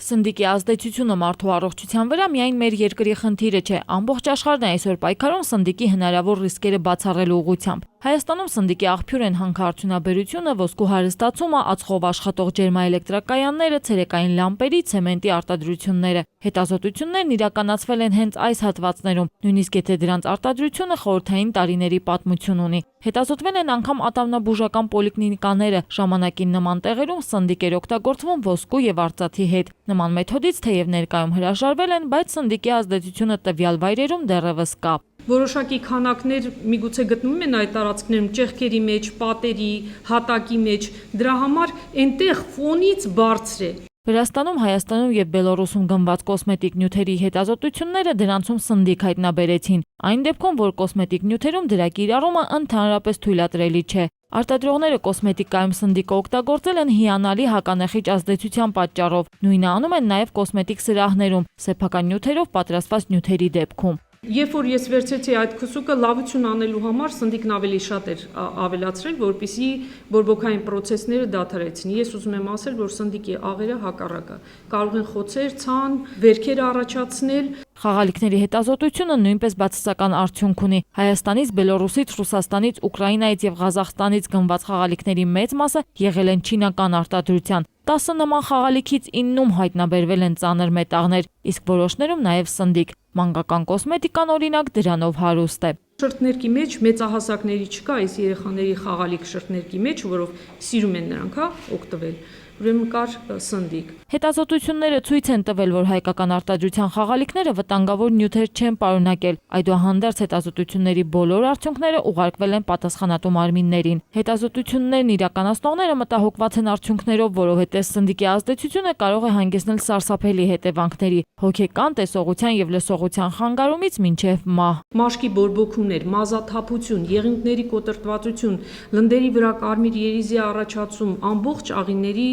Սնդիկի ազդեցությունը մարդու առողջության վրա միայն մեր երկրի խնդիրը չէ, ամբողջ աշխարհն է այսօր պայքարում սնդիկի հնարավոր ռիսկերը բացառելու ուղղությամբ։ Հայաստանում սնդիկի աղբյուր են հանքարդյունաբերությունը, ոսկու հարստացումը, ածխով աշխատող ջերմաէլեկտրակայանները, ցերեկային լամպերի, ցեմենտի արտադրությունները։ Հետազոտություններն իրականացվել են հենց այս հատվածներում, նույնիսկ եթե դրանց արտադրությունը խորհրդային տարիների պատմություն ունի։ Հետազոտվել են անգամ ատամնաբուժական պոլիկլինիկաները, ժամանակին նման տեղերում սնդիկ էր օգտագործվում ոսկու եւ արծաթի հետ։ Նման մեթոդից թեև ներկայում հրաժարվել են, բայց սնդիկի ազդեցությունը տվյալ վայրերում դեռևս կա։ Որոշակի քանակներ միգուցե գտնվում են այդ տարածքներում ճեղքերի մեջ, պատերի, հատակի մեջ, դրա համար այնտեղ ֆոնից բարձր է։ Վրաստանում, Հայաստանում եւ Բելոռուսում գնված կոսմետիկ նյութերի հետազոտությունները դրանցում սնդիկ հայտնաբերեցին։ Այն դեպքում, որ կոսմետիկ նյութերում դրա կիրառումը ընդհանրապես թույլատրելի չէ։ Արտադրողները կոսմետիկայում սնդիկը օգտագործել են հիանալի հականեխիչ ազդեցության պատճառով։ Նույնը անում են նաեւ կոսմետիկ սրահներում, սեփական նյութերով պատրաստված նյութերի դեպքում։ Երբ որ ես վերցրեցի այդ քսուկը լավություն անելու համար սնդիկն ավելի շատ էր ավելացրել, որպեսզի բորբոքային process-ները դադարեցնի։ Ես ուզում եմ ասել, որ սնդիկի աղերը հակառակը կարող են խոցեր, ցան, վերքեր առաջացնել։ Խաղալիքների հետազոտությունը նույնպես բացասական արդյունք ունի։ Հայաստանից, Բելոռուսից, Ռուսաստանից, Ուկրաինայից եւ Ղազախստանից գնված խաղալիքների մեծ մասը եղել են չինական արտադրության։ 10 նման խաղալիքից 9-ում հայտնաբերվել են ծանր մետաղներ, իսկ որոշներում նաեւ սնդիկ։ Մանկական կոսմետիկան օրինակ դրանով հարուստ է։ Շրթներքի մեջ մեծահասակների չկա, այս երեխաների խաղալիք շրթներքի մեջ, որով սիրում են նրանք, օգտվել։ Ուրեմն կար սնդիկ։ Հետազոտությունները ցույց են տվել, որ հայկական արտադրության խաղալիքները վտանգավոր նյութեր չեն պարունակել։ Այդուհանդերձ հետազոտությունների բոլոր արդյունքները ուղարկվել են պատասխանատու մարմիններին։ Հետազոտություններն իրականացնողները մտահոգված են արդյունքներով, որովհետև սնդիկի ազդեցությունը կարող է հանգեցնել սարսափելի հետևանքների՝ հոգեկան, տեսողության եւ լսողության խանգարումից մինչեւ մահ։ Մաշկի բորբոքումներ, մազաթափություն, եղունգների կոտրտվածություն, լնդերի վրա կարմիր երիզի առաջացում, ամբողջ աղիների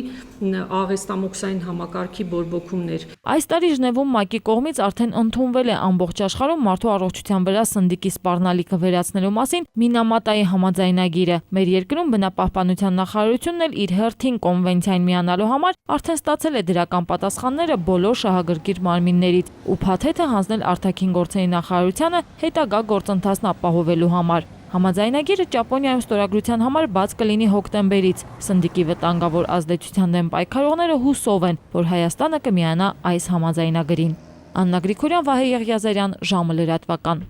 աղեստամոքսային համակարգի բորբոքումներ։ Այս տարի Ժնևում ՄԱԿ-ի կողմից արդեն ընդունվել է ամբողջ աշխարհում մարդու առողջության վրա սնդիկի սպառնալիքը վերացնելու մասին Մինամատայի համաձայնագիրը։ Մեր երկրում բնապահպանության նախարարությունն էլ իր հերթին կոնվենցիային միանալու համար արդեն ստացել է դրական պատասխանները բոլոր շահագրգիռ մարմիններից ու փաթեթը հանձնել արտաքին գործերի նախարարությանը հետագա գործընթացն ապահովելու համար։ Համաձայնագիրը Ճապոնիայում ստորագրության համար բաց կլինի հոկտեմբերից։ Սնդիկի վտանգավոր ազդեցության դեմ պայքարողները հուսով են, որ Հայաստանը կմիանա այս համաձայնագրին։ Աննա Գրիգորյան, Վահե Եղիազարյան, ժամը լրատվական։